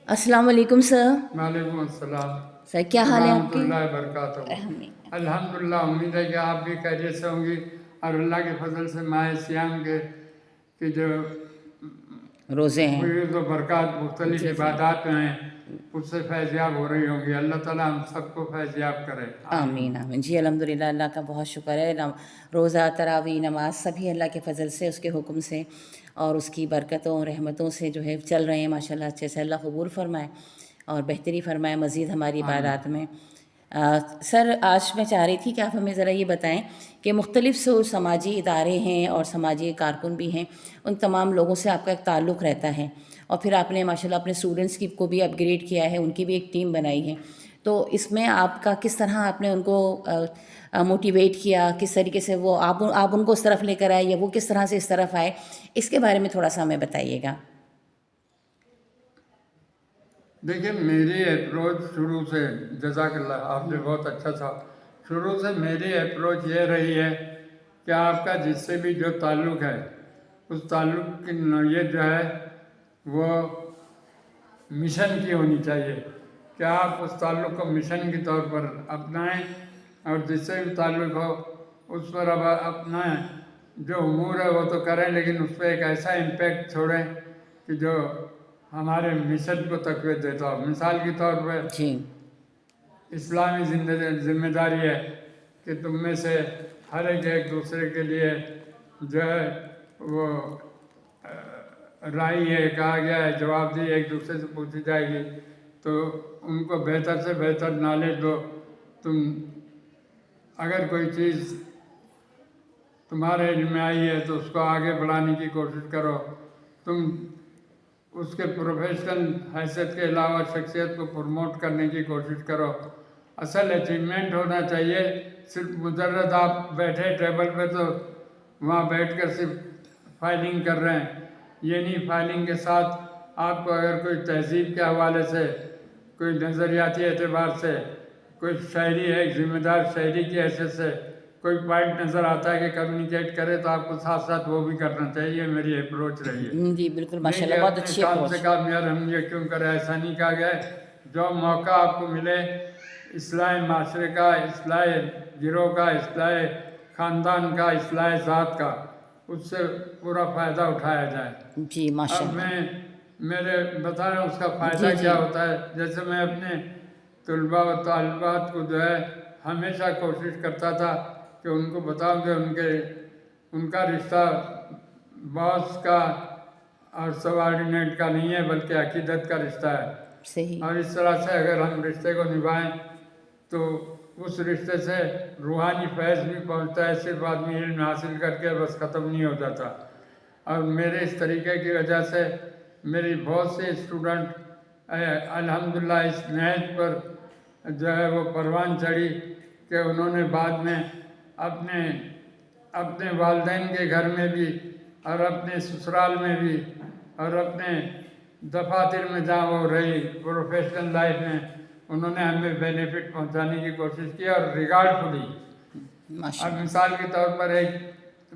अस्सलाम वालेकुम सर। वालेकुम अस्सलाम सर क्या हाल है आपके? रहमतुल्लाहि बरकातहू। अल्हम्दुलिल्लाह। अल्हम्दुलिल्लाह, उम्मीद है कि आप भी खैरियत से होंगी और अल्लाह के फजल से माह सियाम के की जो रोज़े हैं। हुई तो बरक़ात मुख्तलिफ जी जी। इबादात में हैं, उससे फैज़याब हो रही होंगी। अल्लाह ताला हम सबको फैज़याब करे, आमीन। आमीन आमीन। जी अल्हम्दुलिल्लाह, अल्लाह का बहुत शुक्र है। रोज़ा, तरावी, नमाज सभी अल्लाह के फ़ज़ल से, उसके हुक्म से और उसकी बरकतों रहमतों से जो है चल रहे हैं माशाल्लाह अच्छे से। अल्लाह कबूल फ़रमाए और बेहतरी फ़रमाए मज़ीद हमारी आमीन। इबादत में। सर आज मैं चाह रही थी कि आप हमें ज़रा ये बताएं कि मुख्तलिफ़ जो समाजी इदारे हैं और समाजी कारकुन भी हैं, उन तमाम लोगों से आपका एक ताल्लुक़ रहता है और फिर आपने माशाल्लाह अपने स्टूडेंट्स की को भी अपग्रेड किया है, उनकी भी एक टीम बनाई है। तो इसमें आपका किस तरह आपने उनको मोटिवेट किया, किस तरीके से वो आप उनको उस तरफ लेकर आए या वो किस तरह से इस तरफ आए, इसके बारे में थोड़ा सा हमें बताइएगा। देखिए, मेरी अप्रोच शुरू से, जज़ाकल्लाह, आपने बहुत अच्छा था। शुरू से मेरी अप्रोच ये रही है कि आपका जिससे भी जो ताल्लुक़ है, उस ताल्लुक़ की नौइयत जो है वो मिशन की होनी चाहिए कि आप उस ताल्लुक़ को मिशन के तौर पर अपनाएं और जिससे भी ताल्लुक़ हो उस पर अब अपना जो उमूर है वो तो करें, लेकिन उस पर एक ऐसा इम्पैक्ट छोड़ें कि जो हमारे मिशन को तक़वीत देता हो। मिसाल के तौर पर जी। इस्लामी जिम्मेदारी है कि तुम में से हर एक दूसरे के लिए जो है वो राय है, कहा गया है, जवाबदेही एक दूसरे से पूछी जाएगी, तो उनको बेहतर से बेहतर नॉलेज दो। तुम अगर कोई चीज़ तुम्हारे इल्म में आई है तो उसको आगे बढ़ाने की कोशिश करो। तुम उसके प्रोफेशनल हैसियत के अलावा शख्सियत को प्रमोट करने की कोशिश करो। असल अचीवमेंट होना चाहिए। सिर्फ मुजर्रद आप बैठे टेबल पे तो वहाँ बैठकर सिर्फ फाइलिंग कर रहे हैं, ये नहीं, फाइलिंग के साथ आपको अगर कोई तहज़ीब के हवाले से, कोई नज़रियाती एतबार से, कोई शायरी है, एक ज़िम्मेदार शायरी की हैसियत से कोई पॉइंट नज़र आता है कि कम्युनिकेट करे तो आपको साथ साथ वो भी करना चाहिए। मेरी अप्रोच रही है। जी बिल्कुल नहीं कि माशाल्लाह, बहुत अपने अच्छी काम से अप्रोच। काम यार हम ये क्यों करें, ऐसा नहीं कहा गया है। जो मौका आपको मिले इस्लाह माशरे का, इस्लाह गिरोह का, इस्लाह ख़ानदान का, इस्लाह ज़ात का, उससे पूरा फ़ायदा उठाया जाए। जी अब माशाल्लाह। मैं मेरे बता रहा हूँ उसका फ़ायदा जी जी। क्या होता है। जैसे मैं अपने तलबा व तालिबात को जो है हमेशा कोशिश करता था कि उनको बताऊँ कि उनका रिश्ता बॉस का और सबऑर्डिनेट का नहीं है, बल्कि अकीदत का रिश्ता है। सही। और इस तरह से अगर हम रिश्ते को निभाएं तो उस रिश्ते से रूहानी फैज़ भी पहुंचता है। सिर्फ आदमी इल्म हासिल करके बस ख़त्म नहीं हो जाता। और मेरे इस तरीके की वजह से मेरी बहुत से स्टूडेंट अल्हम्दुलिल्लाह इस नहज पर जो है वो परवान चढ़ी कि उन्होंने बाद में अपने अपने वालिदैन के घर में भी और अपने ससुराल में भी और अपने दफातर में जहाँ वो रही प्रोफेशनल लाइफ में, उन्होंने हमें बेनिफिट पहुँचाने की कोशिश की और रिगार्डफुली। अब माशाल्लाह। मिसाल के तौर पर एक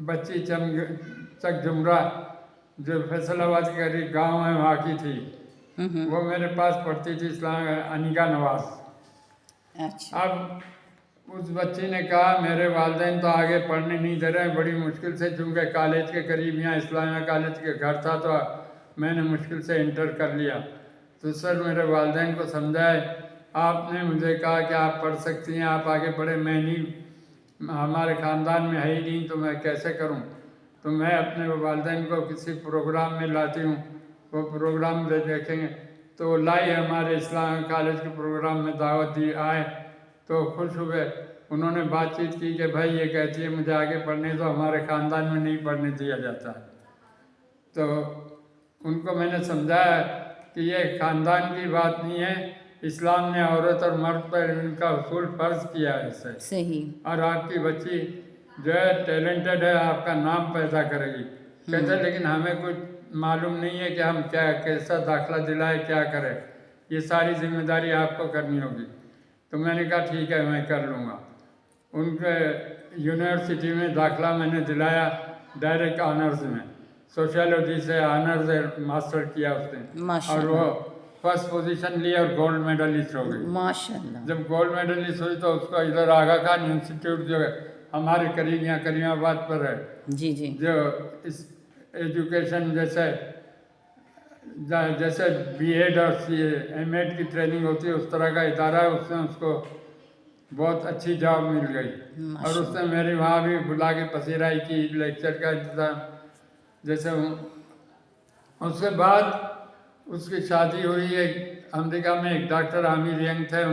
बच्ची चक जुमरा जो फैसलाबाद के करीब गाँव है वहाँ की थी, वो मेरे पास पढ़ती थी, इस्लाम अनिका नवाज़। अच्छा। अब उस बच्ची ने कहा मेरे वालिदैन तो आगे पढ़ने नहीं दे रहे हैं, बड़ी मुश्किल से, चूँकि कॉलेज के करीब यहाँ इस्लामिया कॉलेज के घर था तो मैंने मुश्किल से इंटर कर लिया। तो सर मेरे वालिदैन को समझाए, आपने मुझे कहा कि आप पढ़ सकती हैं, आप आगे बढ़े, मैं नहीं, हमारे ख़ानदान में है ही नहीं तो मैं कैसे करूं। तो मैं अपने वालिदैन को किसी प्रोग्राम में लाती हूं, वो प्रोग्राम देखेंगे। तो लाई हमारे इस्लाम कॉलेज के प्रोग्राम में दावत दी, आए तो खुश हुए। उन्होंने बातचीत की कि भाई ये कहती है मुझे आगे पढ़ने दो, हमारे ख़ानदान में नहीं पढ़ने दिया जाता। तो उनको मैंने समझाया कि ये ख़ानदान की बात नहीं है, इस्लाम ने औरत और मर्द पर इनका उसूल फ़र्ज़ किया है इससे। सही। और आपकी बच्ची जो है टैलेंटेड है, आपका नाम पैदा करेगी। कहते लेकिन हमें कुछ मालूम नहीं है कि हम क्या कैसा दाखिला दिलाए, क्या करें, ये सारी जिम्मेदारी आपको करनी होगी। तो मैंने कहा ठीक है मैं कर लूँगा। उनके यूनिवर्सिटी में दाखिला मैंने दिलाया डायरेक्ट ऑनर्स में, सोशियोलॉजी से ऑनर्स मास्टर किया उसने और वो माशाल्लाह। फर्स्ट पोजीशन ली और गोल्ड मेडलिस्ट हो गई। माशाल्लाह। जब गोल्ड मेडलिस्ट हुई तो उसको इधर आगा खान इंस्टीट्यूट जो है हमारे करीब यहाँ करीमाबाद पर है, जी जी। जो इस एजुकेशन जैसे जैसे बीएड और एमएड की ट्रेनिंग होती है उस तरह का इदारा है, उसने उसको बहुत अच्छी जॉब मिल गई। और उसने मेरी वहाँ भी बुला के पसीराई की, लेक्चर का इंतजाम जैसे उसके बाद उसकी शादी हुई। एक अमेरिका में एक डॉक्टर आमिर यंग थे,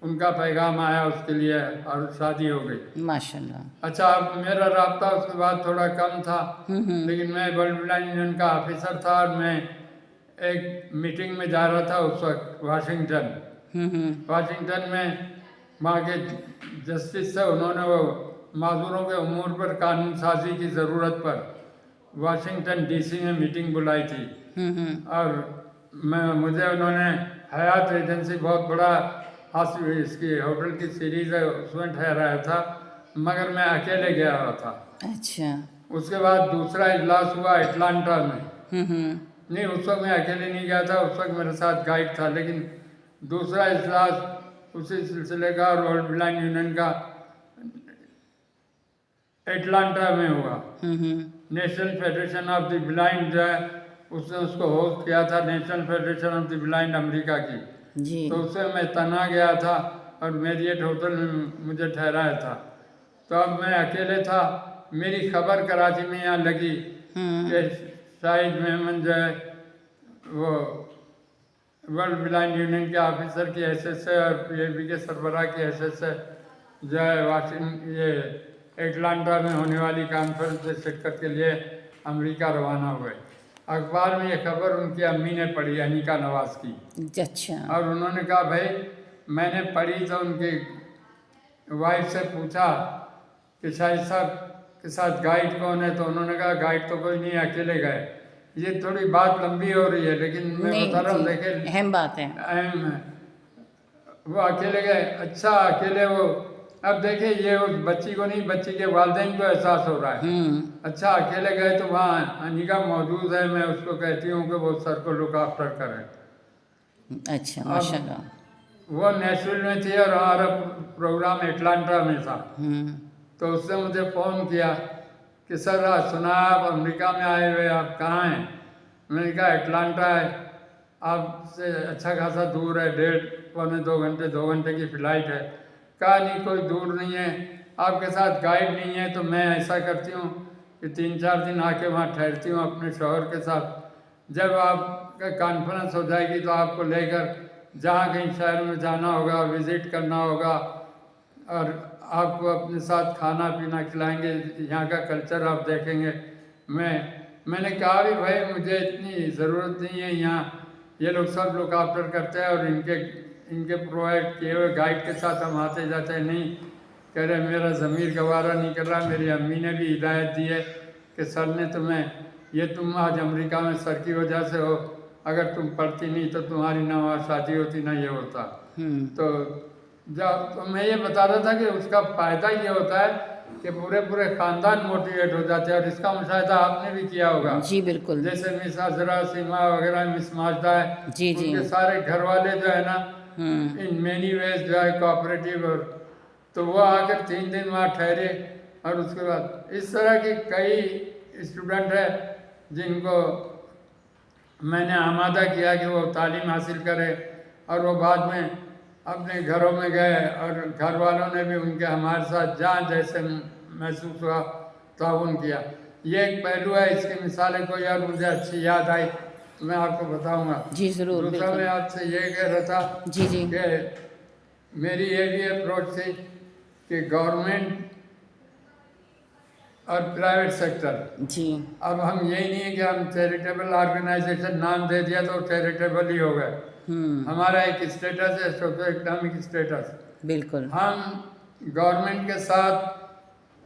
उनका पैगाम आया उसके लिए और शादी हो गई माशाल्लाह। अच्छा, अब मेरा राब्ता उसके बाद थोड़ा कम था, लेकिन मैं वर्ल्ड ब्लाइंड यूनियन का ऑफिसर था और मैं एक मीटिंग में जा रहा था उस वक्त वाशिंगटन में। वहाँ के जस्टिस से उन्होंने वो माजूरों के उमूर पर कानून साजी की ज़रूरत पर वाशिंगटन डीसी में मीटिंग बुलाई थी। और मुझे उन्होंने हयात एजेंसी बहुत बड़ा हासिल इसकी होटल की सीरीज है उसमें ठहराया था, मगर मैं अकेले गया हुआ था। अच्छा। उसके बाद दूसरा इजलास हुआ एटलांटा में। नहीं, उस वक्त मैं अकेले नहीं गया था, उस वक्त मेरे साथ गाइड था, लेकिन दूसरा इजलास उसी सिलसिले का वर्ल्ड ब्लाइंड यूनियन का एटलांटा में हुआ। National federation of the blind जो है उसने उसको होस्ट किया था, national federation of the blind America की जी। तो उससे मैं तना गया था और मेरियट होटल में मुझे ठहराया था। तो अब मैं अकेले था, मेरी खबर कराची में यहाँ लगी कि शाहिद मेमन जो है वो वर्ल्ड ब्लाइंड यूनियन के ऑफिसर की हैसियत से और पीएबी के सरबराह की हैसियत से जो है ये एटलांटा में होने वाली कॉन्फ्रेंस में शिरकत के लिए अमेरिका रवाना हुए। अखबार में ये खबर उनकी अम्मी ने पढ़ी, अनिका नवाज की। अच्छा। और उन्होंने कहा भाई मैंने पढ़ी तो उनकी वाइफ से पूछा कि शाहिद साहब के साथ गाइड कौन है, तो उन्होंने कहा गाइड तो कोई नहीं, अकेले गए। ये थोड़ी बात लंबी हो रही है, लेकिन मैं बता रहा हूँ, देखे अहम बात है। अहम है। वो अकेले गए। अच्छा, अकेले वो अब देखिए ये उस बच्ची को नहीं, बच्ची के वालिदैन को एहसास हो रहा है। अच्छा, अकेले गए तो वहाँ अनिका मौजूद है, मैं उसको कहती हूँ कि वो सर को लुक आफ्टर करें। अच्छा, माशाल्लाह। वो नेशनल में थी और हमारा प्रोग्राम एटलांटा में था। तो उसने मुझे फ़ोन किया कि सर आज सुना आप अमेरिका में आए हुए, आप कहाँ हैं? मैंने कहा एटलांटा है, आपसे अच्छा खासा दूर है, 1.5 2 घंटे की फ़्लाइट है। कहा नहीं कोई दूर नहीं है, आपके साथ गाइड नहीं है तो मैं ऐसा करती हूँ कि 3-4 दिन आके वहाँ ठहरती हूँ अपने शौहर के साथ। जब आपका कॉन्फ्रेंस हो जाएगी तो आपको लेकर जहाँ कहीं शहर में जाना होगा, विज़िट करना होगा और आपको अपने साथ खाना पीना खिलाएंगे, यहाँ का कल्चर आप देखेंगे। मैंने कहा भी भाई मुझे इतनी ज़रूरत नहीं है, यहाँ ये लोग सब लुक आफ्टर करते हैं और इनके प्रोवाइड किए हुए गाइड के साथ हम आते जाते नहीं। कह रहे मेरा ज़मीर गवारा नहीं कर रहा। मेरी अम्मी ने भी हिदायत दी है कि सर ने तुम्हें, ये तुम आज अमेरिका में सर की वजह से हो, अगर तुम पढ़ती नहीं तो तुम्हारी ना वहाँ शादी होती ना ये होता। तो मैं ये बता रहा था कि उसका फ़ायदा ये होता है कि पूरे ख़ानदान मोटिवेट हो जाते हैं। और इसका मुशाहिदा आपने भी किया होगा। जी बिल्कुल। जैसे मिस अजरा, सीमा वगैरह, मिस माजदा है, जी जी। उनके सारे घर वाले जो है ना इन मैनी वेज जो है कोऑपरेटिव, और तो वो आकर 3 दिन वहाँ ठहरे। और उसके बाद इस तरह के कई स्टूडेंट हैं जिनको मैंने आमादा किया कि वो तालीम हासिल करें और वो बाद में अपने घरों में गए और घर वालों ने भी उनके हमारे साथ जहाँ जैसे महसूस हुआ ताउन किया। ये एक पहलू है। इसकी मिसालें कोई और मुझे अच्छी याद आई तो मैं आपको बताऊंगा। जी ज़रूर। दूसरा मैं आपसे ये कह रहा था जी जी कि मेरी ये भी अप्रोच थी कि गवर्नमेंट और प्राइवेट सेक्टर, जी। अब हम यही नहीं है कि हम चैरिटेबल ऑर्गेनाइजेशन नाम दे दिया तो चैरिटेबल ही हो गए। हमारा एक स्टेटस है, सोशो इकोनॉमिक स्टेटस। बिल्कुल। हम गवर्नमेंट के साथ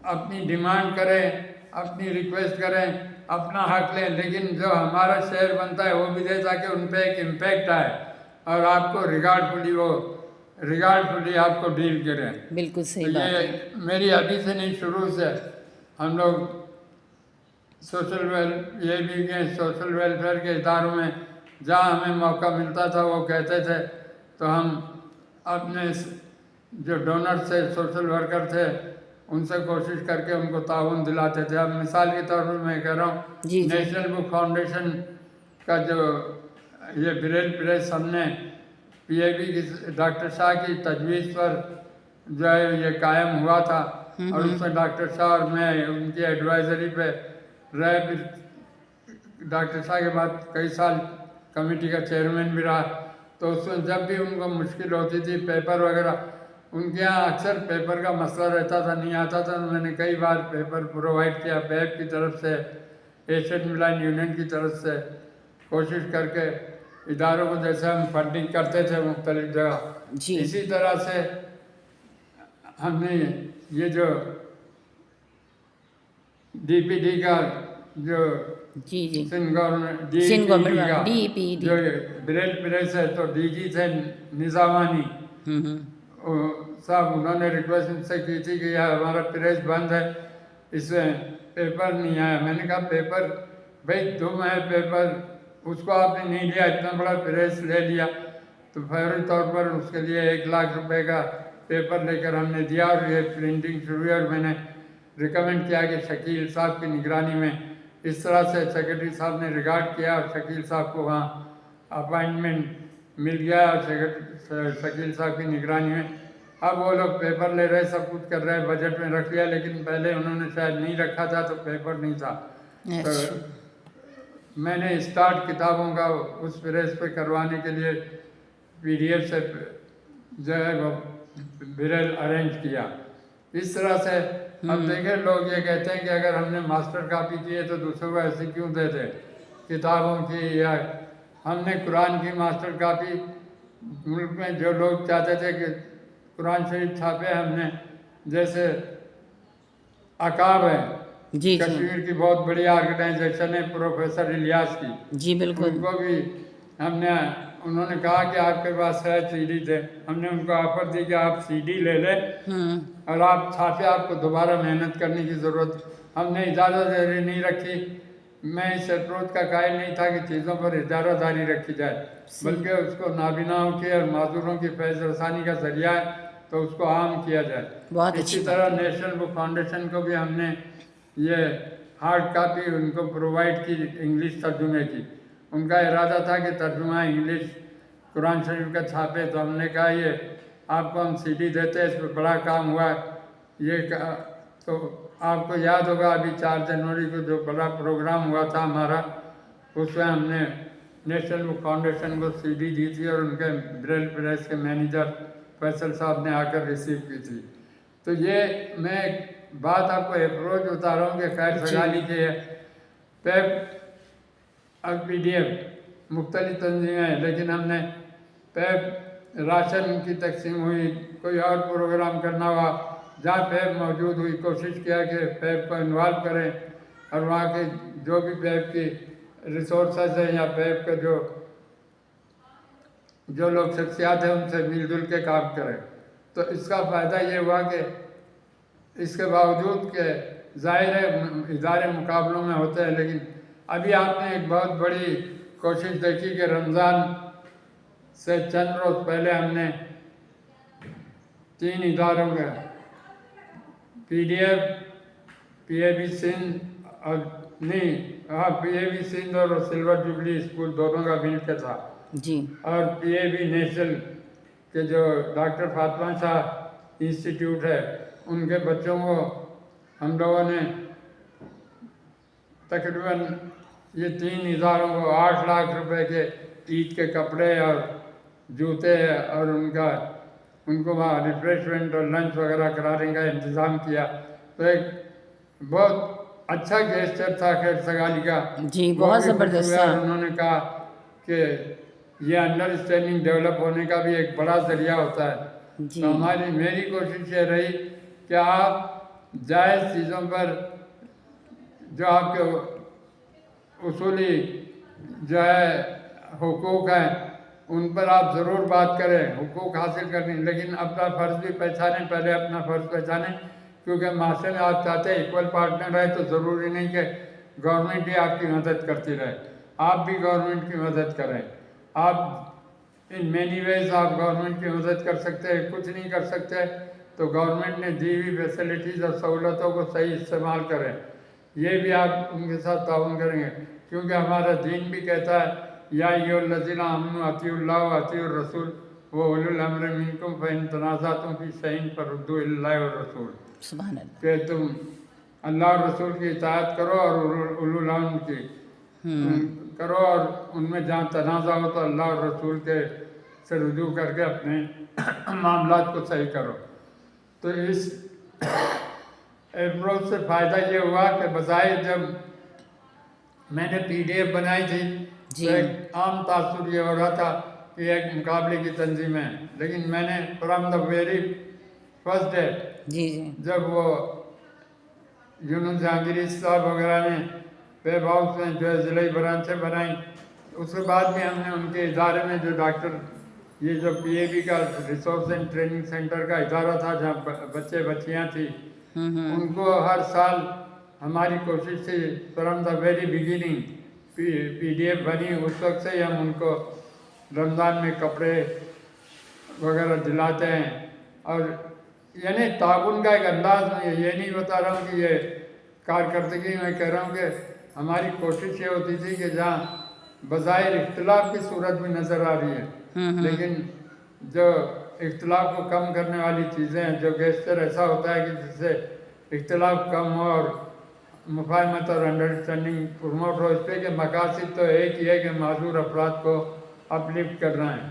अपनी डिमांड करें, अपनी रिक्वेस्ट करें, अपना हक लें, लेकिन जो हमारा शेयर बनता है वो भी दे ताकि उन पर एक इम्पैक्ट आए और आपको रिगार्डफुली आपको डील करें। बिल्कुल सही तो बात ये है। मेरी अभी से नहीं, शुरू से हम लोग सोशल वेलफेयर के इदारों में जहाँ हमें मौका मिलता था वो कहते थे, तो हम अपने जो डोनर थे, सोशल वर्कर थे, उनसे कोशिश करके उनको ताउन दिलाते थे। अब मिसाल के तौर पर मैं कह रहा हूँ, जी जी नेशनल बुक फाउंडेशन का जो ये ब्रेल प्रेस हमने पीएबी की डॉक्टर शाह की तजवीज़ पर जो है ये कायम हुआ था, और उसमें डॉक्टर शाह और मैं उनकी एडवाइजरी पे रहे। फिर डॉक्टर शाह के बाद कई साल कमेटी का चेयरमैन भी रहा। तो उसमें जब भी उनको मुश्किल होती थी पेपर वगैरह, उनके यहाँ अक्सर पेपर का मसला रहता था, नहीं आता था। मैंने कई बार पेपर प्रोवाइड किया पैप की तरफ से, एशियन मिलान यूनियन की तरफ से, कोशिश करके इदारों को जैसे हम फंडिंग करते थे मुख्तलिफ जगह, जी इसी तरह से हमने ये जो डीपीडी का जो जी जी सिंध गवर्नमेंट सिंध डीपीडी का गवर्नमेंट DEP जो ब्रेल प्रेस है, तो डीजी थे निजामानी साहब, उन्होंने रिक्वेस्ट मुझसे की थी कि यार हमारा प्रेस बंद है, इसमें पेपर नहीं आया। मैंने कहा पेपर भाई तुम है पेपर, उसको आपने नहीं लिया, इतना बड़ा प्रेस ले लिया। तो फौरी तौर पर उसके लिए 1 लाख रुपए का पेपर लेकर हमने दिया और ये प्रिंटिंग शुरू हुई। और मैंने रिकमेंड किया कि शकील साहब की निगरानी में, इस तरह से सेक्रेटरी साहब ने रिगार्ड किया और शकील साहब को वहाँ अपॉइंटमेंट मिल गया और शकील साहब की निगरानी में अब वो लोग पेपर ले रहे, सब कुछ कर रहे हैं, बजट में रख लिया। लेकिन पहले उन्होंने शायद नहीं रखा था तो पेपर नहीं था। तो मैंने स्टार्ट किताबों का उस प्रेस पे करवाने के लिए पीडीएफ से जो है वो बिरल अरेंज किया। इस तरह से अब देखें, लोग ये कहते हैं कि अगर हमने मास्टर कॉपी की है तो दूसरों को ऐसी क्यों दे दे किताबों की। या हमने कुरान की मास्टर कॉपी, मुल्क में जो लोग चाहते थे कि कुरान शरीफ छापे, हमने जैसे अकाब है जी जी कश्मीर की बहुत बड़ी ऑर्गेनाइजेशन है प्रोफेसर इलियास की, जी बिल्कुल उनको भी हमने, उन्होंने कहा कि आपके पास है सीडी थे, हमने उनको ऑफर दी कि आप सीडी ले लें और आप छापे, आपको दोबारा मेहनत करने की ज़रूरत। हमने इजाज़त नहीं रखी। मैं इस अप्रोच का कायल नहीं था कि चीज़ों पर इजारादारी रखी जाए, बल्कि उसको नाबिनाओं के और माजूरों की फैज़ रसानी का जरिया है तो उसको आम किया जाए। बहुत इसी अच्छी तरह नेशनल बुक फाउंडेशन को भी हमने ये हार्ड कापी उनको प्रोवाइड की इंग्लिश तर्जुमे की। उनका इरादा था कि तर्जुमा इंग्लिश कुरान शरीफ का छापे, तो हमने कहा ये आपको हम सीडी देते हैं, इस पर बड़ा काम हुआ है। ये तो आपको याद होगा अभी 4 जनवरी को जो बड़ा प्रोग्राम हुआ था हमारा, उसमें हमने नेशनल बुक फाउंडेशन को सीडी दी थी और उनके ब्रेल प्रेस के मैनेजर फैसल साहब ने आकर रिसीव की थी। तो ये मैं बात आपको अप्रोच बता रहा हूँ कि खैर सगाली के पैप और पीडीएफ मुख्तलिफ तंजीमें हैं, लेकिन हमने पैप राशन की तकसीम हुई, कोई और प्रोग्राम करना हुआ, जहाँ पैप मौजूद हुई कोशिश किया कि पैप को इन्वॉल्व करें और वहाँ के जो भी पैप की रिसोर्सेज हैं या पैप के जो लोग शख्सियात हैं उनसे मिलजुल के काम करें। तो इसका फ़ायदा ये हुआ कि इसके बावजूद के ज़ाहिर है इदारे मुकाबलों में होते हैं, लेकिन अभी आपने एक बहुत बड़ी कोशिश देखी कि रमज़ान से चंद रोज़ पहले हमने 3 इदारों का पीडीएफ, पीएबी सिंध और नहीं हाँ पीएबी सिंध और सिल्वर जुबली स्कूल दोनों का मिल के था जी, और पीएबी नेशनल के जो डॉक्टर फातिमा शाह इंस्टीट्यूट है उनके बच्चों को हम लोगों ने तकरीबन ये 3 इदारों को 8 लाख रुपए के ईद के कपड़े और जूते और उनको वहाँ रिफ्रेशमेंट और लंच वगैरह कराने का इंतज़ाम किया। तो एक बहुत अच्छा गेस्चर था खैर सगाली का जी बहुत ज़बरदस्त था। उन्होंने कहा कि ये अंडरस्टैंडिंग डेवलप होने का भी एक बड़ा ज़रिया होता है। जी तो मेरी कोशिश ये रही कि आप जायज़ चीज़ों पर जो आपके उसूली जो है हुकूक हैं उन पर आप ज़रूर बात करें, हुकूक हासिल करनी, लेकिन अपना फ़र्ज़ भी पहचानें, पहले अपना फ़र्ज़ पहचानें, क्योंकि माशरे में आप चाहते हैं इक्वल पार्टनर रहे तो ज़रूरी नहीं कि गवर्नमेंट ही आपकी मदद करती रहे। आप भी गवर्नमेंट की मदद करें। आप इन मैनी वेज आप गवर्नमेंट की मदद कर सकते हैं। कुछ नहीं कर सकते तो गवर्नमेंट ने दी हुई फैसिलिटीज़ और सहूलतों को सही इस्तेमाल करें। ये भी आप उनके साथ ताउन करेंगे, क्योंकि हमारा दीन भी कहता है या अय्युहल्लज़ीना आमनू अतीउल्लाह व अतीउर रसूल व उलुल अम्र मिनकुम फ़इन तनाज़अतुम फ़ी शैइन फरुद्दूहु इलल्लाहि व रसूल, सुभान अल्लाह। कि तुम अल्लाह और रसूल की इताअत करो और उलुल अम्र की करो, और उनमें जहाँ तनाज़ा हो तो अल्लाह और रसूल के से रुजू करके अपने मामलात को सही करो। तो इस अप्रोच से फ़ायदा ये हुआ कि बजाय जब मैंने PDF बनाई थी जी। तो एक आम तासुर ये हो रहा था कि एक मुकाबले की तंजीम है, लेकिन मैंने from the very first day जी जी। जब वो यूनुस जहांगीरी साहब वगैरह ने वेब हाउस में जो है ज़िले ब्रांचें बनाई, उसके बाद में हमने उनके इदारे में जो डॉक्टर ये जो PAB का रिसोर्स एंड ट्रेनिंग सेंटर का इदारा था जहाँ बच्चे बच्चियाँ थी, उनको हर साल हमारी कोशिश थी from the very beginning PDF बनी, उस वक्त से ही हम उनको रमज़ान में कपड़े वगैरह दिलाते हैं। और यानी ताउन का एक अंदाज में ये नहीं बता रहा हूँ कि ये कारकर्दगी में कह रहा हूँ कि हमारी कोशिश ये होती थी कि जहाँ बज़ाहिर इख्तिलाफ की सूरत भी नज़र आ रही है, लेकिन जो इख्तिलाफ को कम करने वाली चीज़ें हैं, जो गेस्टर ऐसा होता है कि जिससे इख्तिलाफ कम हो और मुफाहमत और अंडरस्टैंडिंग प्रमोट हो, इस पर कि मकासद तो एक ही है कि माजूर अफराद को अपलिफ्ट करना है।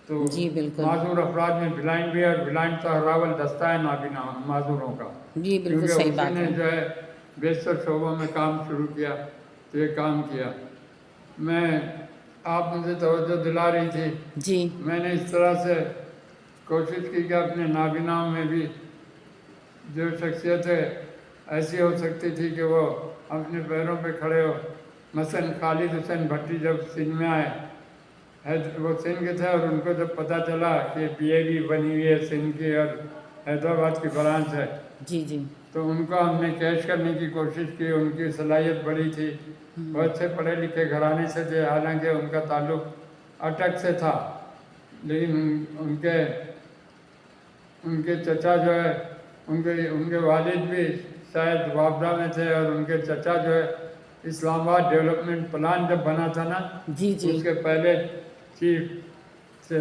तो जी बिल्कुल। माजूर अफराद में ब्लाइंड भी है, और ब्लाइंड तो हरावल दस्ता है नाबीना माजूरों का, जी बिल्कुल क्योंकि सही उसी बात ने है। जो है बेशतर शोबों में काम शुरू किया तो ये काम किया। मैं आप मुझे तवज्जो दिला रही थी, जी मैंने इस तरह से कोशिश की कि अपने नाबीनाओं में भी जो शख्सियतें ऐसी हो सकती थी कि वो अपने पैरों पे खड़े हो। मसलन खालिद हुसैन भट्टी जब सिंध में आए, वो सिंध के थे, और उनको जब पता चला कि PAB बनी हुई है सिंध की और हैदराबाद की ब्रांच है, जी जी। तो उनको हमने कैश करने की कोशिश की। उनकी सलाहियत बड़ी थी, वो अच्छे पढ़े लिखे घराने से थे, हालांकि उनका ताल्लुक अटक से था, लेकिन उनके उनके चचा जो है उनके वालिद भी शायद वापडा में थे, और उनके चचा जो है इस्लामाबाद डेवलपमेंट प्लान जब बना था ना, जी जी। उसके पहले चीफ से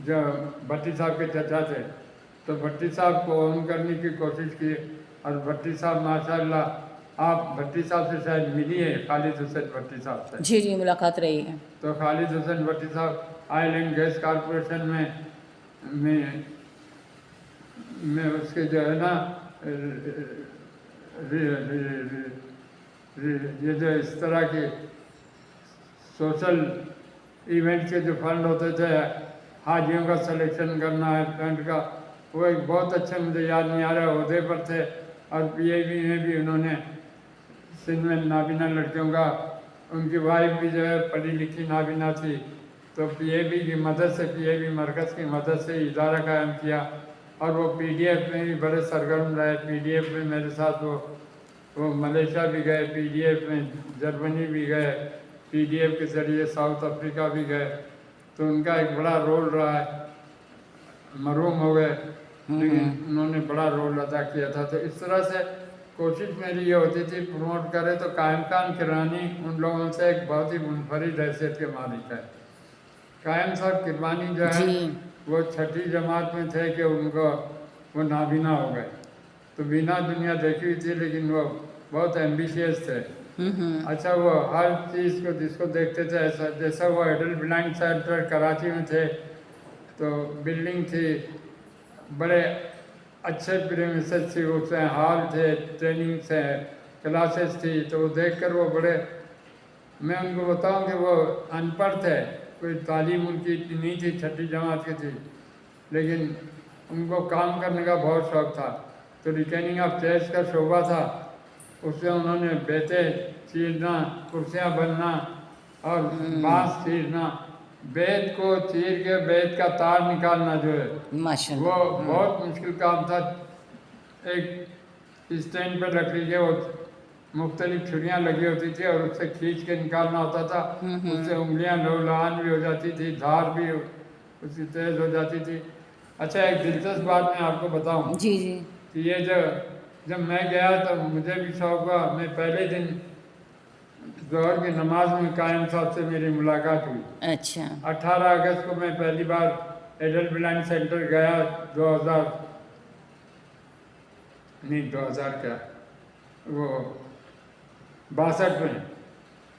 जो भट्टी साहब के चचा थे, तो भट्टी साहब को ऑन करने की कोशिश की। और भट्टी साहब माशाल्लाह, आप भट्टी साहब से शायद मिली है, खालिद हुसैन भट्टी साहब से। जी जी, मुलाकात रही है। तो खालिद हुसैन भट्टी साहब ऑयल एंड गैस कॉरपोरेशन में उसके जो है ना ये जो इस तरह के सोशल इवेंट के जो फंड होते थे, हाजियों का सिलेक्शन करना है फंड का, वो एक बहुत अच्छे, मुझे याद नहीं आ रहा, ओहदे पर थे। और PAB में भी उन्होंने सिंध में नाबीना लड़कियों का, उनकी वाइफ भी जो है पढ़ी लिखी नाबीना थी, तो PAB की मदद से, PAB मरकज़ की मदद से इदारा कायम किया। और वो PDF में भी बड़े सरगर्म रहे। PDF में मेरे साथ वो मलेशिया भी गए, PDF में जर्मनी भी गए, PDF के ज़रिए साउथ अफ्रीका भी गए, तो उनका एक बड़ा रोल रहा है। मरूम हो गए, लेकिन उन्होंने बड़ा रोल अदा किया था। तो इस तरह से कोशिश मेरी ये होती थी, प्रमोट करे तो कायम खान किरवानी उन लोगों से एक बहुत ही मुनफरिद हैसियत के मालिक है। कायम साहब किरवानी जो है जी वो छठी जमात में थे कि उनको वो नाबीना हो गए, तो बिना दुनिया देखी हुई थी, लेकिन वो बहुत एम्बिशियस थे। अच्छा, वो हर चीज़ को जिसको देखते थे, ऐसा जैसा वो एडल्ट ब्लाइंड सेंटर कराची में थे, तो बिल्डिंग थी, बड़े अच्छे प्रीमिसेस थी, उसमें हॉल थे, ट्रेनिंग से क्लासेस थी, तो वो देखकर वो बड़े, मैं उनको बताऊं कि वो अनपढ़ थे, कोई तालीम उनकी इतनी नहीं थी, छठी जमात की थी, लेकिन उनको काम करने का बहुत शौक़ था। तो रिटेनिंग ऑफ चेयर्स का शोबा था, उससे उन्होंने बेते चीरना, कुर्सियाँ बनना और बांस चीरना, बेत को चीर के बेत का तार निकालना जो है, माशाल्लाह। वो बहुत मुश्किल काम था। एक स्टैंड पर लकड़ी के वो मुख्तलिफ छुरियाँ लगी होती थी और उससे खींच के निकालना होता था। उससे उंगलियां लौलान भी हो जाती थी, धार भी उसकी तेज हो जाती थी। अच्छा, एक दिलचस्प बात मैं आपको बताऊं जी जी। कि ये जब मैं गया तो मुझे भी शौक हुआ। मैं पहले दिन ज़ोहर की नमाज में कायम साहब से मेरी मुलाकात हुई। अच्छा। 18 अगस्त को मैं पहली बार एडल्ट ब्लाइंड सेंटर गया। 2000 नहीं, 2000 क्या, वो 62 में,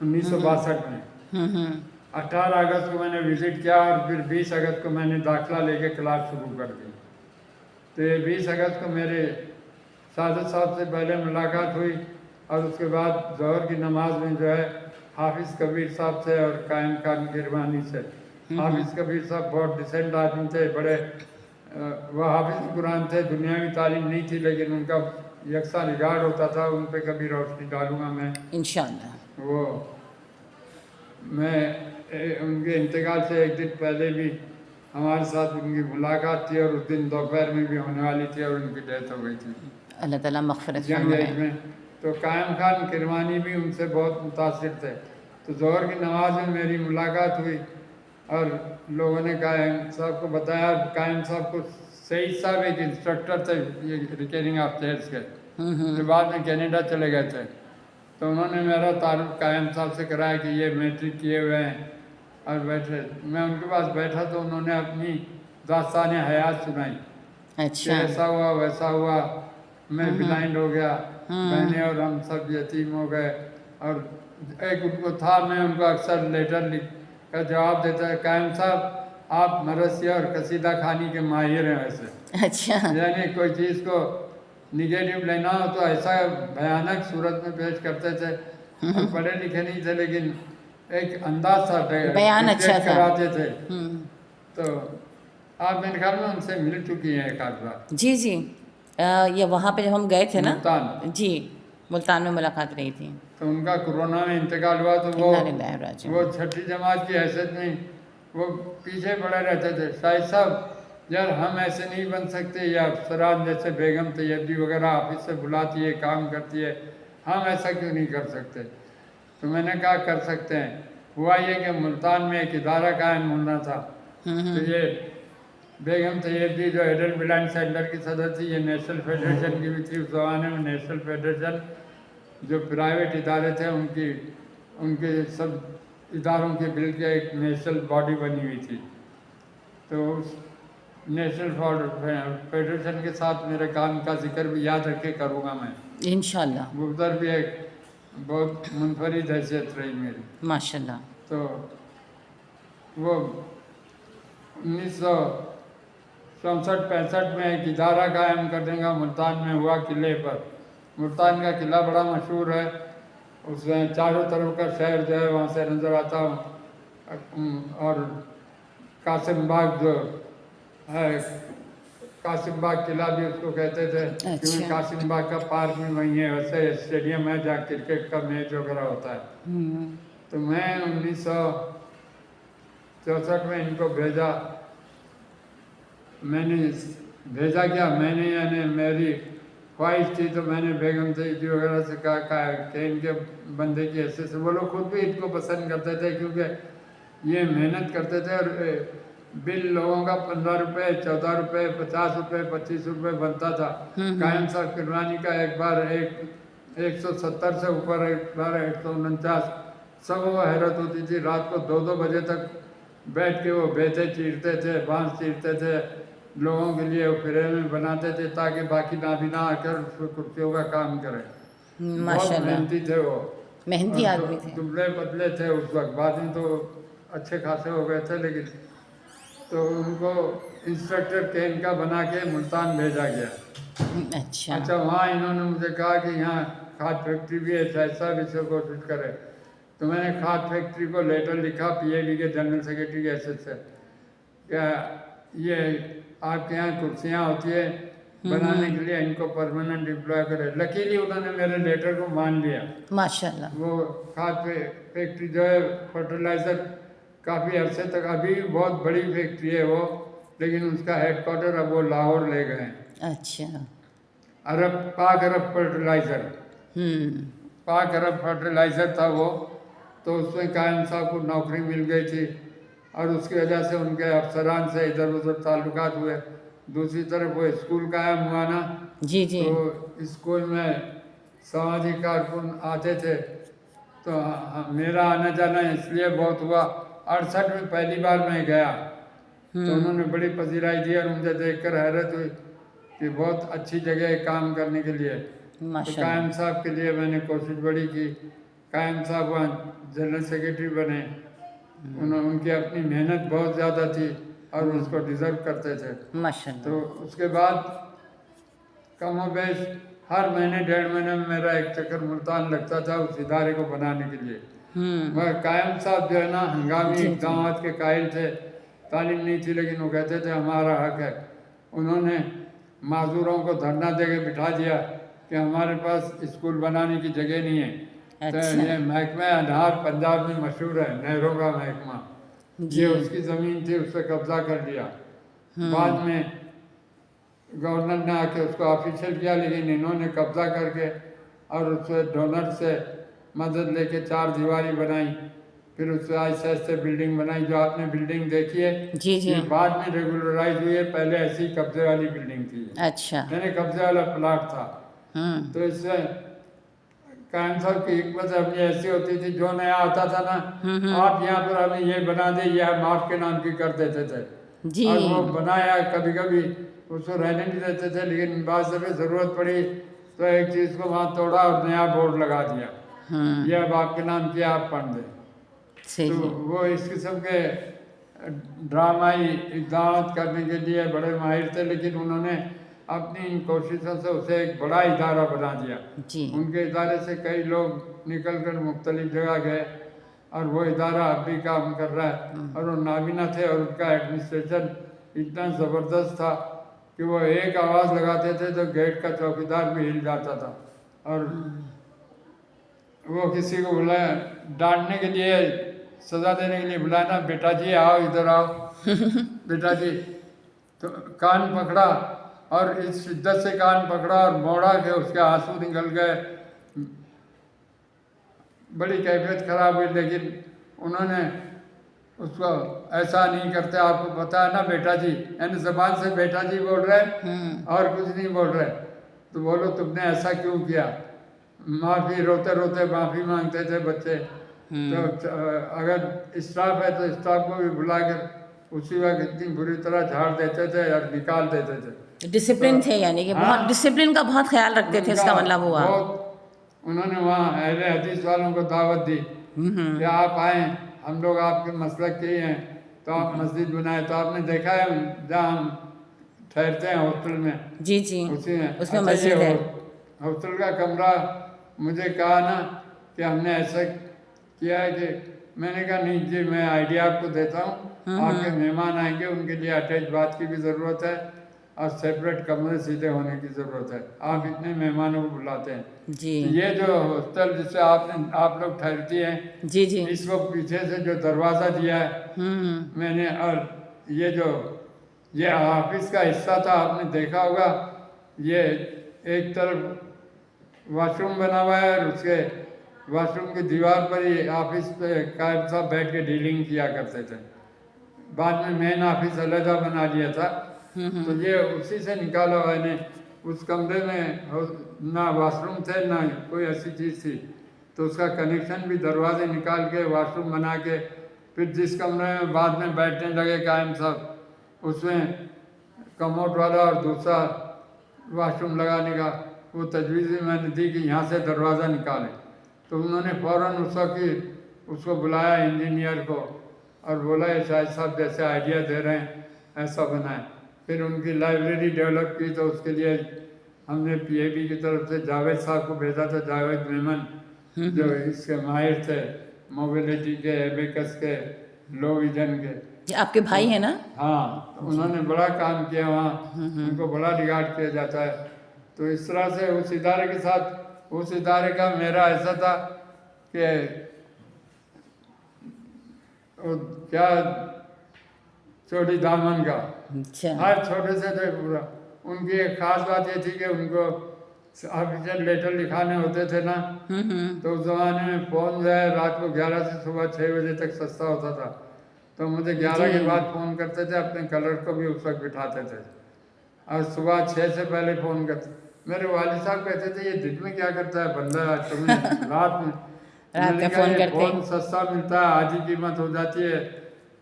1962 में हम्म। 18 अगस्त को मैंने विज़िट किया और फिर 20 अगस्त को मैंने दाखिला लेके क्लास शुरू कर दी। तो ये 20 अगस्त को मेरे साजिद साहब से पहले मुलाकात हुई और उसके बाद ज़ोहर की नमाज में जो है हाफिज़ कबीर साहब से और कायम खान गिरवानी से। हाफिज़ कबीर साहब बहुत डिसेंट आदमी थे, बड़े वह हाफिज़ कुरान थे, दुनियावी तालीम नहीं थी, लेकिन उनका यकसा रिगार्ड होता था। उन पर कभी रोशनी डालूंगा मैं इंशाअल्लाह। वो। मैं उनके इंतकाल से एक दिन पहले भी हमारे साथ उनकी मुलाकात थी और उस दिन दोपहर में भी होने वाली थी और उनकी डेथ हो गई थी अल्लाह ताला मग़फ़िरत यंग एज फरमाए। में। तो कायम खान किरमानी भी उनसे बहुत मुतासिर थे। तो ज़ोहर की नमाज में मेरी मुलाकात हुई और लोगों ने कायम साहब को बताया। कायम साहब को सईद साहब एक इंस्ट्रक्टर थे ये रिकेरिंग अफेयर्स के, जो बाद में कनाडा चले गए थे। तो उन्होंने मेरा तारुफ कायम साहब से कराया कि ये मैट्रिक किए हुए हैं और बैठे। मैं उनके पास बैठा तो उन्होंने अपनी दास्तान हयात सुनाई कि अच्छा। ऐसा हुआ वैसा हुआ, मैं ब्लाइंड हो गया, बहनें और हम सब यतीम हो गए। और एक उनको था, मैं उनको अक्सर लेटर लिख का जवाब देता है, कायम साहब आप मरसिया और कसीदा खानी के माहिर हैं वैसे। अच्छा। यानी कोई चीज़ को निगेटिव लेना हो तो ऐसा भयानक सूरत में पेश करते थे। और पढ़े लिखे नहीं थे, लेकिन एक अंदाज था, बयान अच्छा डिक्टेट था। कराते थे। तो आप मेरे ख्याल में उनसे मिल चुकी हैं एक आध बार। जी जी। ये वहाँ पे जब हम गए थे ना। मुल्तान। जी, मुल्तान में मुलाकात रही थी। तो उनका कोरोना में इंतकाल हुआ तो इन्ना लिल्लाहि व राजिऊन। वो छठी जमात की हैसियत में वो पीछे पड़े रहते थे। शाहिद साहब यार हम ऐसे नहीं बन सकते, या अफसरान जैसे बेगम तैयबी वगैरह ऑफिस से बुलाती है, काम करती है, हम ऐसा क्यों नहीं कर सकते। तो मैंने कहा कर सकते हैं। हुआ ये कि मुल्तान में एक इदारा कायम होना था। तो ये बेगम तैयबी जो एडल्ट ब्लाइंड सेंटर की सदर थी, ये नेशनल फेडरेशन की भी थी उस ज़माने में। नेशनल फेडरेशन जो प्राइवेट इदारे थे उनकी उनके सब इदारों के बिल के एक नेशनल बॉडी बनी हुई थी। तो उस नेशनल फेडरेशन के साथ मेरे काम का जिक्र भी याद रखे करूँगा मैं इंशाअल्लाह। वो। उधर भी एक बहुत मुनफरिद हैसियत रही मेरी। माशाअल्लाह। तो वो 1964-65 में एक इदारा कायम करने का मुल्तान में हुआ किले पर। मुल्तान का किला बड़ा मशहूर है, उसमें चारों तरफ का शहर जो है वहाँ से नज़र आता हूँ। और कासिम बाग जो है, कासिम बाग किला भी उसको कहते थे, क्योंकि कासिम बाग का पार्क में वहीं है। वैसे स्टेडियम है जहाँ क्रिकेट का मैच वगैरह होता है। तो मैं 1964 में इनको भेजा। मैंने भेजा क्या, मैंने यानी मेरी ख्वाहिश थी, तो मैंने बेगम सईदी वगैरह से कहा कि इनके बंदे की हैसियत से। वो लोग खुद भी इनको पसंद करते थे, क्योंकि ये मेहनत करते थे और बिल लोगों का 15 रुपये, 14 रुपये, 50 रुपये, 25 रुपये बनता था। कायम साहब किरवानी का एक बार 170 से ऊपर, एक बार 149। सबको हैरत होती थी, रात को 2-2 बजे तक बैठ के वो बेते चीरते थे, बांस चीरते थे, लोगों के लिए वो फ्रेम बनाते थे ताकि बाकी नाबीना आकर कुर्सियों का काम करें। बहुत मेहनती थे वो, मेहनती आदमी थे। दुबले पतले थे उस वक्त। बाद में तो अच्छे खासे हो गए थे, लेकिन तो उनको इंस्ट्रक्टर केन का बना के मुल्तान भेजा गया। अच्छा, वहाँ इन्होंने मुझे कहा कि यहाँ खाद फैक्ट्री भी है, ऐसा भी से कोशिश करे। तो मैंने खाद फैक्ट्री को लेटर लिखा पीएबी के जनरल सेक्रेटरी के हैसियत से, क्या ये आपके यहाँ कुर्सियाँ होती है बनाने के लिए, इनको परमानेंट एम्प्लॉय करे। लकीली उन्होंने मेरे लेटर को मान लिया माशाल्लाह। वो खाद फैक्ट्री जो है फर्टिलाइज़र काफ़ी अरसे तक, अभी भी बहुत बड़ी फैक्ट्री है वो, लेकिन उसका हेडक्वार्टर अब वो लाहौर ले गए हैं। अच्छा। पाक अरब फर्टिलाइज़र। पाक अरब फर्टिलाइज़र था वो, तो उसमें कायम साहब को नौकरी मिल गई थी और उसकी वजह से उनके अफसरान से इधर उधर ताल्लुकात हुए। दूसरी तरफ वो स्कूल कायम हुआ ना, जी जी। तो स्कूल में सामाजिक कारकुन आते थे, तो मेरा आना जाना इसलिए बहुत हुआ। 68 में पहली बार मैं गया तो उन्होंने बड़ी पजीराई दी और मुझे देखकर हैरत हुई कि बहुत अच्छी जगह है काम करने के लिए। तो माशाल्लाह। कायम साहब के लिए मैंने कोशिश बड़ी की। कायम साहब वहाँ जनरल सेक्रेटरी बने। उनकी अपनी मेहनत बहुत ज़्यादा थी और उसको डिज़र्व करते थे। माशाल्लाह। तो उसके बाद कमोबेश हर महीने 1.5 महीने में मेरा एक चक्कर मुल्तान लगता था उस इदारे को बनाने के लिए। मगर कायम साहब जो है ना, हंगामी जी, जी। इक़दामात के कायल थे। तालीम नहीं थी लेकिन वो कहते थे हमारा हक है। उन्होंने माजूरों को धरना दे के बिठा दिया कि हमारे पास स्कूल बनाने की जगह नहीं है। तो अच्छा। ये महकमा अनहार पंजाब में मशहूर है, नहरों का महकमा, जी। ये उसकी ज़मीन थी, उस पर कब्जा कर लिया। बाद में गवर्नर ने आके उसको ऑफिशियल किया, लेकिन इन्होंने कब्जा करके और उससे डोनर से मदद लेके 4 दीवारी बनाई। फिर उससे ऐसे ऐसे बिल्डिंग बनाई जो आपने बिल्डिंग देखी है, जी जी। ये बाद में रेगुलराइज हुई है, पहले ऐसी कब्जे वाली बिल्डिंग थी, अच्छा। यानी कब्जे वाला प्लाट था। तो इससे कायम साहब की हिकमत अपनी ऐसी होती थी, जो नया आता था ना, आप यहाँ पर हमें ये बना दे, ये हम आपके नाम की कर देते थे। जी। और वो बनाया, कभी कभी उसको रहने नहीं देते थे, लेकिन बाद जब ज़रूरत पड़ी तो एक चीज़ को वहाँ तोड़ा और नया बोर्ड लगा दिया, ये अब आपके नाम की, आप पढ़ दें। तो सही। वो इस किस्म के ड्रामाई इक़दाम करने के लिए बड़े माहिर थे, लेकिन उन्होंने अपनी इन कोशिशों से उसे एक बड़ा इदारा बना दिया। जी। उनके इदारे से कई लोग निकल कर मुख्तलिफ जगह गए और वो इदारा अब भी काम कर रहा है। और वो नाबीना थे और उनका एडमिनिस्ट्रेशन इतना ज़बरदस्त था कि वो एक आवाज़ लगाते थे तो गेट का चौकीदार भी हिल जाता था। और वो किसी को बुलाया, डांटने के लिए, सज़ा देने के लिए बुलाया ना, बेटा जी आओ, इधर आओ बेटा जी, तो कान पकड़ा और इस शिद्दत से कान पकड़ा और मोड़ा कि उसके आंसू निकल गए, बड़ी कैफियत ख़राब हुई। लेकिन उन्होंने उसको ऐसा नहीं करते, आपको पता है ना बेटा जी, यानी ज़बान से बेटा जी बोल रहे और कुछ नहीं बोल रहे। तो बोलो तुमने ऐसा क्यों किया, माफ़ी, रोते रोते माफ़ी मांगते थे बच्चे। तो अगर स्टाफ है तो स्टाफ को भी बुला कर उसी वक्त इतनी बुरी तरह झाड़ देते थे और निकाल देते थे। डिसिप्लिन तो थे, यानी कि हाँ, बहुत डिसिप्लिन का बहुत ख्याल रखते थे, इसका मतलब हुआ। बहुत उन्होंने वहाँ अहले हदीस वालों को दावत दी कि आप आएँ, हम लोग आपके मसलक के ही हैं, तो आप मस्जिद बनाए। तो आपने देखा है जहाँ हम ठहरते हैं हॉस्टल में, जी जी। उसी में। उसमें अच्छा, ये मस्जिद है। हॉस्टल का कमरा मुझे कहा ना कि हमने ऐसा किया है कि मैंने कहा नहीं जी, मैं आइडिया आपको देता हूँ, आपके मेहमान आएंगे, उनके लिए अटैच बाथ की भी ज़रूरत है और सेपरेट कमरे सीधे होने की ज़रूरत है, आप इतने मेहमानों को बुलाते हैं। जी तो ये जो हॉस्टल जिससे आप लोग ठहरती हैं, जी। जी। इस वक्त पीछे से जो दरवाज़ा दिया है मैंने, और ये ऑफिस का हिस्सा था, आपने देखा होगा, ये एक तरफ वॉशरूम बना हुआ है और उसके वॉशरूम की दीवार पर ही ऑफिस पे कायम साहब बैठ के डीलिंग किया करते थे। बाद में मेन ऑफिस अलहदा बना लिया था। तो ये उसी से निकाला हुआ है। उस कमरे में ना वॉशरूम थे ना कोई ऐसी चीज़ थी, तो उसका कनेक्शन भी दरवाजे निकाल के वॉशरूम बना के, फिर जिस कमरे में बाद में बैठने लगे कायम साहब, उसमें कमोड वाला और दूसरा वॉशरूम लगाने का वो तजवीज़ मैंने दी कि यहाँ से दरवाज़ा निकालें। तो उन्होंने फ़ौरन उसको बुलाया इंजीनियर को और बोला ये शाहिद साहब जैसे आइडिया दे रहे हैं ऐसा बनाएं। फिर उनकी लाइब्रेरी डेवलप की, तो उसके लिए हमने पीएबी की तरफ से जावेद साहब को भेजा था, जावेद मेमन, जो इसके माहिर थे, मोबिलिटी के, एबेकस के, लो विजन के। ये आपके भाई हैं ना? हाँ, तो उन्होंने बड़ा काम किया वहाँ, उनको बड़ा रिगार्ड किया जाता है। तो इस तरह से उस इदारे के साथ, उस इदारे का मेरा ऐसा था कि क्या चोटी दामन का, अच्छा। हर छोटे से थे पूरा। उनकी एक ख़ास बात ये थी कि उनको ऑफिशियल लेटर लिखाने होते थे ना, तो उस ज़माने में फ़ोन जो है रात को 11 से सुबह 6 बजे तक सस्ता होता था, तो मुझे 11 के जी बाद फ़ोन करते थे, अपने कलर को भी उस वक्त बिठाते थे और सुबह 6 से पहले फ़ोन करते। मेरे वालिद साहब कहते थे ये दिन में क्या करता है बंदा, तुम्हें रात में। तो रात मैंने में कहा फ़ोन ये करते फ़ोन सस्ता मिलता है, आधी कीमत हो जाती है,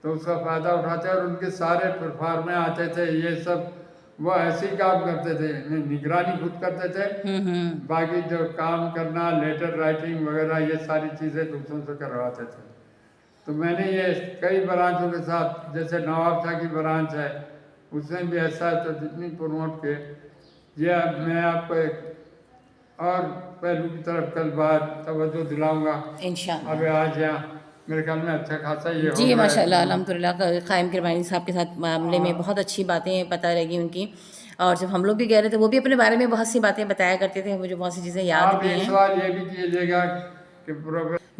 तो उसका फ़ायदा उठाते हैं। और उनके सारे प्रोफार्मे आते थे, ये सब वो ऐसे ही काम करते थे, निगरानी खुद करते थे, बाकी जो काम करना लेटर राइटिंग वगैरह ये सारी चीज़ें दूसरों से करवाते थे। तो मैंने ये कई ब्रांचों के साथ, जैसे नवाब शाह की ब्रांच है उसमें भी ऐसा है, तो जितनी प्रमोट के ये मैं आपको एक और पहलू की तरफ कल बात तवज्जो दिलाऊंगा। इंशाअल्लाह। अब आज यहाँ मेरे ख्याल में अच्छा खासा ये जी हो गया है माशाल्लाह तो अल्हम्दुलिल्लाह क़ायम किरमानी साहब के साथ मामले में बहुत अच्छी बातें पता लगी उनकी। और जब हम लोग भी गए रहे थे वो भी अपने बारे में बहुत सी बातें बताया करते थे, मुझे बहुत सी चीज़ें याद आप भी एक हैं। सवाल ये भी कीजिएगा कि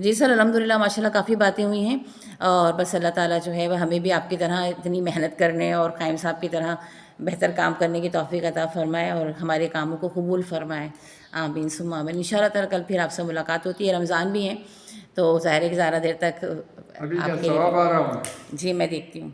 जी सर अल्हम्दुलिल्लाह माशाल्लाह काफ़ी बातें हुई हैं, और बस अल्लाह ताला जो है वह हमें भी आपकी तरह इतनी मेहनत करने और क़ायम साहब की तरह बेहतर काम करने की तौफ़ीक़ अता फ़रमाए और हमारे कामों को कबूल फ़रमाए। आमीन सुम्मा आमीन। इंशाअल्लाह ताला कल फिर आपसे मुलाकात होती है, रमज़ान भी है तो ज़ाहिर है कि ज़्यादा देर तक अभी क्या आपके लिए 12:15 हुए? जी मैं देखती हूँ।